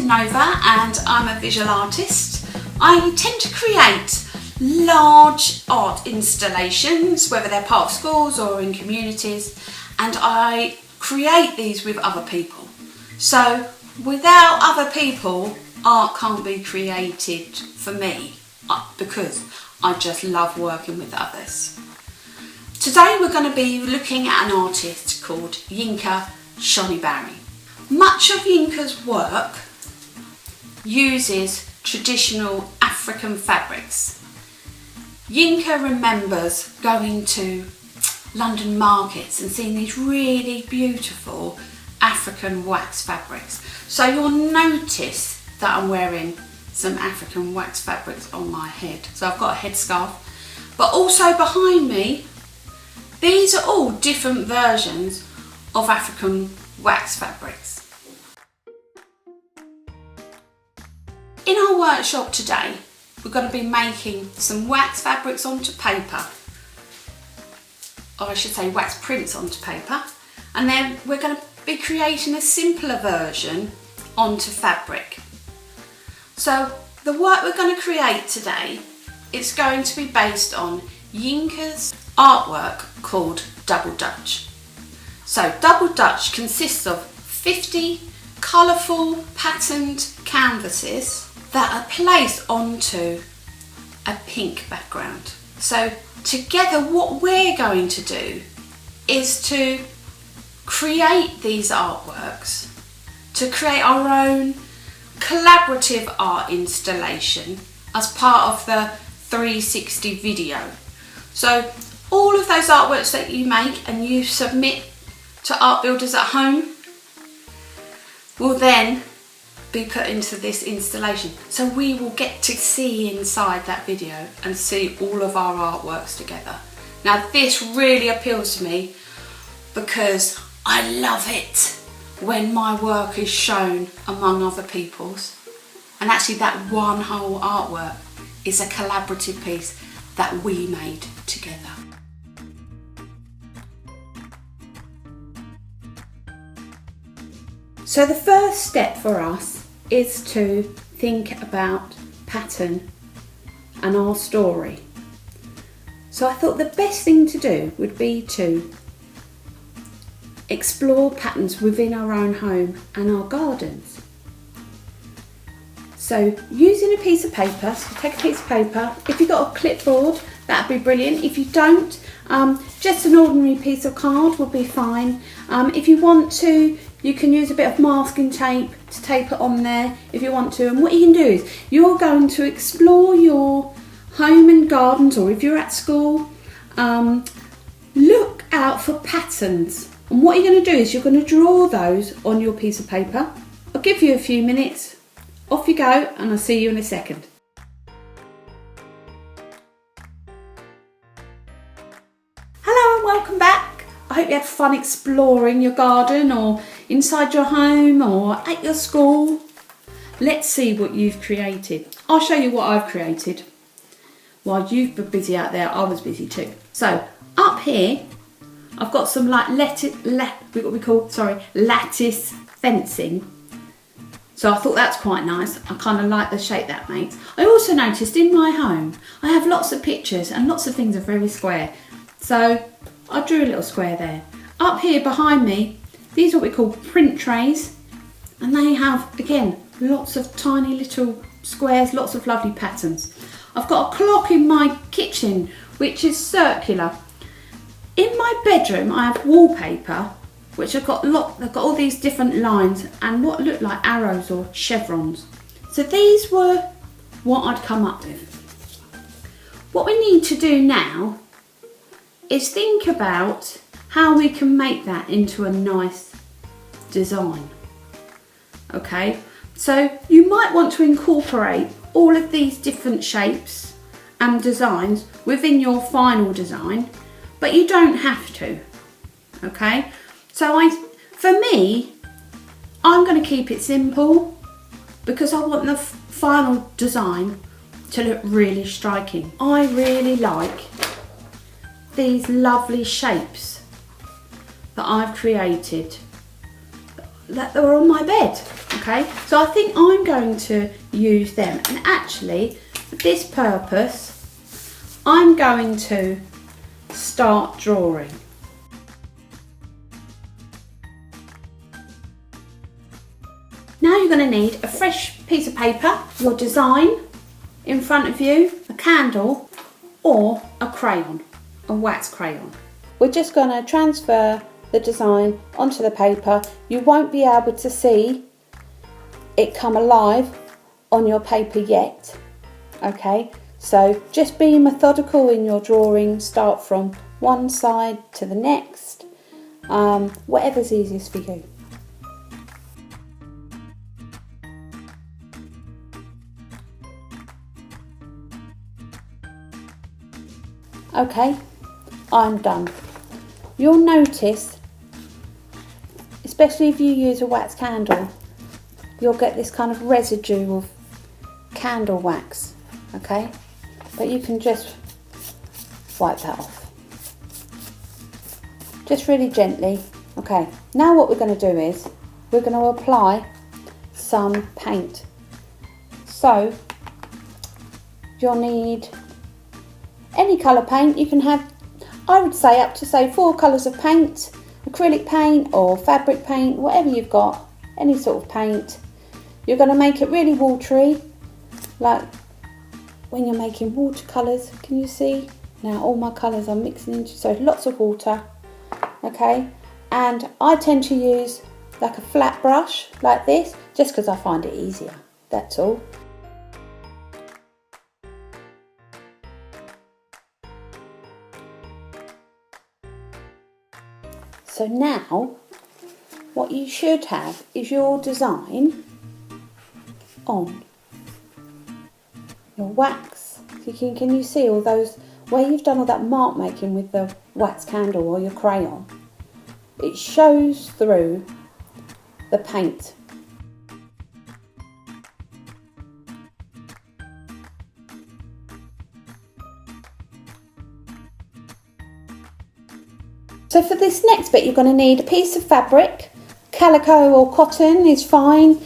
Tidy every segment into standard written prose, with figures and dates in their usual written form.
is Nova and I'm a visual artist. I tend to create large art installations, whether they're part of schools or in communities, and I create these with other people. So without other people, art can't be created for me because I just love working with others. Today we're going to be looking at an artist called Yinka Shonibare. Much of Yinka's work uses traditional African fabrics. Yinka remembers going to London markets and seeing these really beautiful African wax fabrics. So you'll notice that I'm wearing some African wax fabrics on my head. So I've got a headscarf, but also behind me, these are all different versions of African wax fabrics. In our workshop today, we're going to be making some wax fabrics onto paper, or I should say wax prints onto paper, and then we're going to be creating a simpler version onto fabric. So the work we're going to create today is going to be based on Yinka's artwork called Double Dutch. So Double Dutch consists of 50 colourful patterned canvases that are placed onto a pink background. So together what we're going to do is to create these artworks, to create our own collaborative art installation as part of the 360 video. So all of those artworks that you make and you submit to art builders at home will then be put into this installation. So we will get to see inside that video and see all of our artworks together. Now this really appeals to me because I love it when my work is shown among other people's. And actually that one whole artwork is a collaborative piece that we made together. So the first step for us is to think about pattern and our story. So I thought the best thing to do would be to explore patterns within our own home and our gardens. So using a piece of paper, so take a piece of paper, if you've got a clipboard that'd be brilliant. If you don't, just an ordinary piece of card will be fine. If you want to, you can use a bit of masking tape to tape it on there if you want to. And what you can do is you're going to explore your home and gardens, or if you're at school, look out for patterns. And what you're going to do is you're going to draw those on your piece of paper. I'll give you a few minutes. Off you go, and I'll see you in a second. Hello and welcome back. I hope you had fun exploring your garden or inside your home or at your school. Let's see what you've created. I'll show you what I've created. While you've been busy out there, I was busy too. So up here, I've got some like lattice fencing. So I thought that's quite nice. I kind of like the shape that makes. I also noticed in my home, I have lots of pictures and lots of things are very square. So I drew a little square there. Up here behind me, these are what we call print trays. And they have, again, lots of tiny little squares, lots of lovely patterns. I've got a clock in my kitchen, which is circular. In my bedroom, I have wallpaper, which I've got all these different lines and what look like arrows or chevrons. So these were what I'd come up with. What we need to do now is think about how we can make that into a nice design. Okay, so you might want to incorporate all of these different shapes and designs within your final design, but you don't have to. Okay, so for me, I'm going to keep it simple because I want the final design to look really striking. I really like these lovely shapes that I've created that are on my bed. Okay, so I think I'm going to use them, and actually for this purpose I'm going to start drawing. Now you're going to need a fresh piece of paper, your design in front of you, a candle or a crayon, a wax crayon. We're just going to transfer the design onto the paper. You won't be able to see it come alive on your paper yet, okay? So just be methodical in your drawing, start from one side to the next, whatever's easiest for you. Okay, I'm done. You'll notice, especially if you use a wax candle, you'll get this kind of residue of candle wax, okay? But you can just wipe that off. Just really gently. Okay, now what we're going to do is we're going to apply some paint. So you'll need any colour paint. You can have, I would say, up to say 4 colours of paint, acrylic paint or fabric paint, whatever you've got, any sort of paint. You're going to make it really watery, like when you're making watercolours. Can you see? Now all my colours are mixing into, so lots of water, okay? And I tend to use like a flat brush like this, just because I find it easier, that's all. So now what you should have is your design on your wax. So can you see all those, where you've done all that mark making with the wax candle or your crayon? It shows through the paint. So for this next bit, you're going to need a piece of fabric. Calico or cotton is fine,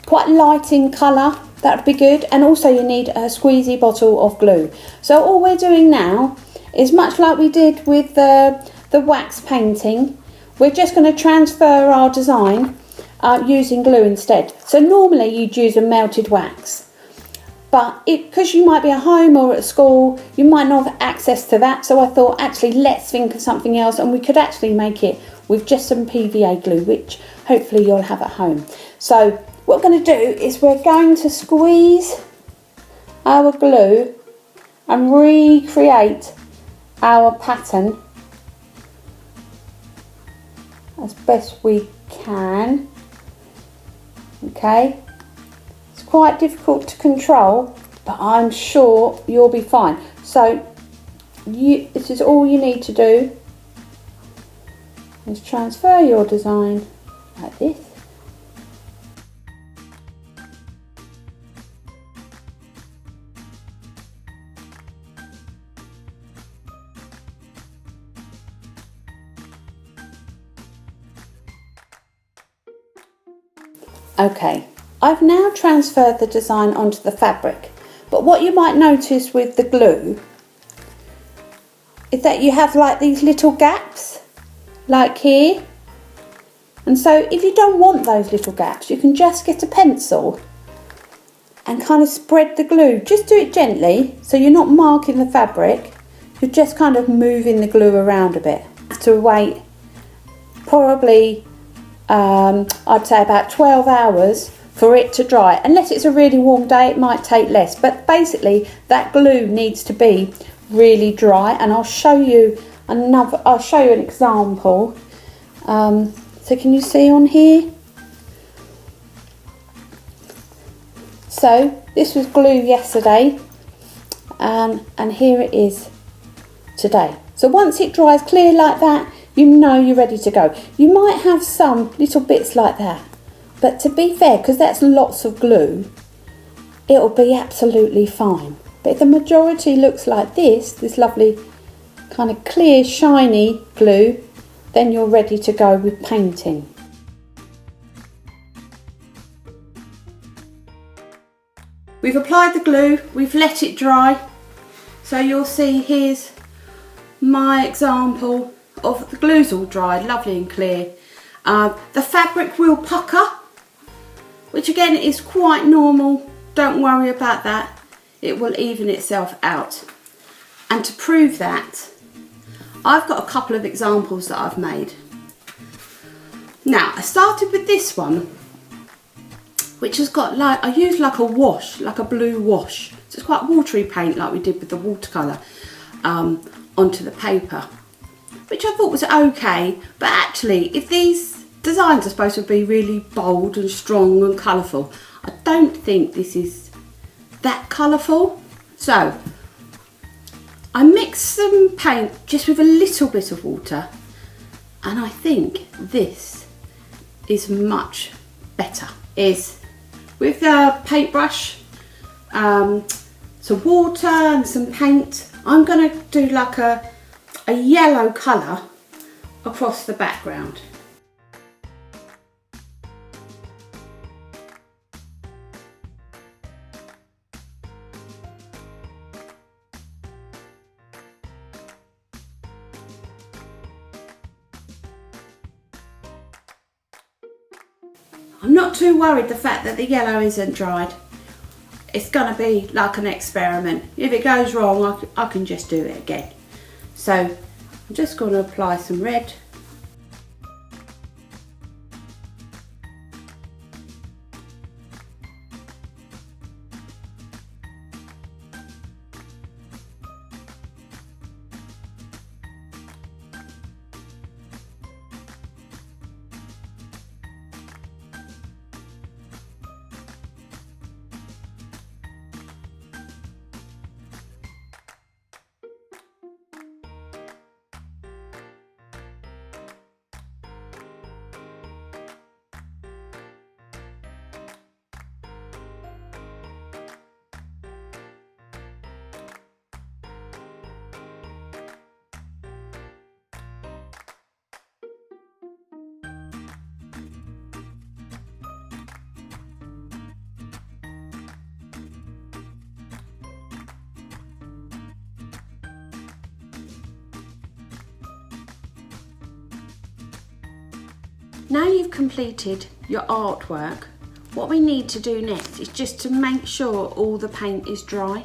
quite light in colour, that would be good. And also you need a squeezy bottle of glue. So all we're doing now is much like we did with the wax painting. We're just going to transfer our design using glue instead. So normally you'd use a melted wax. But because you might be at home or at school, you might not have access to that. So I thought, actually, let's think of something else. And we could actually make it with just some PVA glue, which hopefully you'll have at home. So what we're going to do is we're going to squeeze our glue and recreate our pattern as best we can. Okay. Quite difficult to control, but I'm sure you'll be fine. So this is all you need to do, is transfer your design like this. Okay. I've now transferred the design onto the fabric, but what you might notice with the glue is that you have like these little gaps, like here. And so if you don't want those little gaps, you can just get a pencil and kind of spread the glue. Just do it gently, so you're not marking the fabric, you're just kind of moving the glue around a bit. You have to wait probably, I'd say about 12 hours for it to dry. Unless it's a really warm day, it might take less, but basically that glue needs to be really dry. And I'll show you an example. So can you see on here? So this was glue yesterday, and here it is today. So once it dries clear like that, you know you're ready to go. You might have some little bits like that, but to be fair, because that's lots of glue, it'll be absolutely fine. But if the majority looks like this lovely kind of clear, shiny glue, then you're ready to go with painting. We've applied the glue, we've let it dry. So you'll see here's my example of the glue's all dried, lovely and clear. The fabric will pucker, which again is quite normal. Don't worry about that. It will even itself out. And to prove that, I've got a couple of examples that I've made. Now, I started with this one, which has got like, I used like a wash, like a blue wash. So it's quite watery paint like we did with the watercolour onto the paper, which I thought was okay. But actually, if these designs are supposed to be really bold and strong and colourful, I don't think this is that colourful. So I mixed some paint just with a little bit of water, and I think this is much better. With the paintbrush, some water and some paint, I'm going to do like a yellow colour across the background. I'm not too worried the fact that the yellow isn't dried. It's going to be like an experiment. If it goes wrong, I can just do it again. So I'm just going to apply some red. Now you've completed your artwork, what we need to do next is just to make sure all the paint is dry.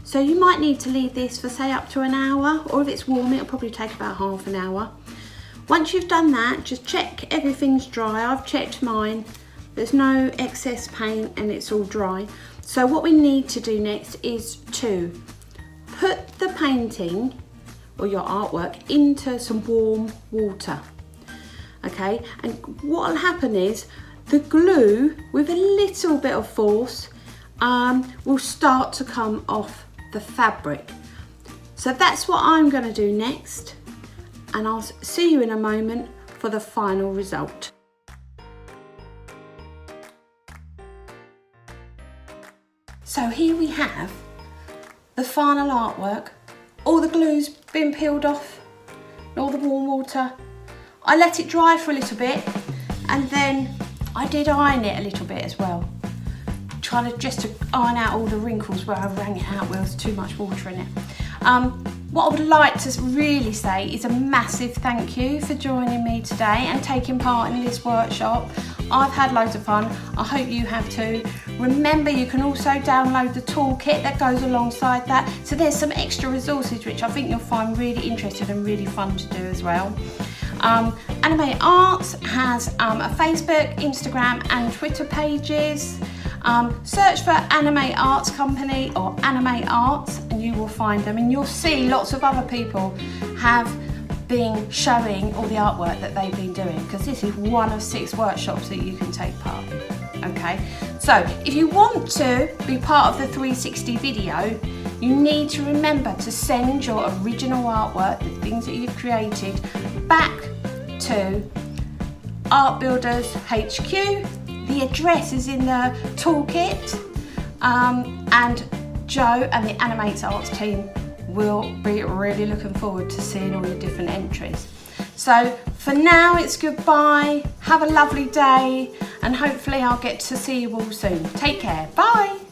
So you might need to leave this for say up to an hour, or if it's warm it'll probably take about half an hour. Once you've done that, just check everything's dry. I've checked mine, there's no excess paint and it's all dry. So what we need to do next is to put the painting or your artwork into some warm water. Okay, and what will happen is the glue, with a little bit of force, will start to come off the fabric. So that's what I'm going to do next, and I'll see you in a moment for the final result. So here we have the final artwork. All the glue's been peeled off, all the warm water. I let it dry for a little bit, and then I did iron it a little bit as well, trying to just iron out all the wrinkles where I wrung it out where there was too much water in it. What I would like to really say is a massive thank you for joining me today and taking part in this workshop. I've had loads of fun. I hope you have too. Remember, you can also download the toolkit that goes alongside that. So there's some extra resources which I think you'll find really interesting and really fun to do as well. Animate Arts has a Facebook, Instagram and Twitter pages. Search for Animate Arts Company or Animate Arts and you will find them, and you'll see lots of other people have been showing all the artwork that they've been doing, because this is one of 6 workshops that you can take part in. Okay, so if you want to be part of the 360 video, you need to remember to send your original artwork, the things that you've created, back to Art Builders HQ. The address is in the toolkit, and Joe and the Animate Arts team will be really looking forward to seeing all your different entries. So for now it's goodbye, have a lovely day, and hopefully I'll get to see you all soon. Take care, bye.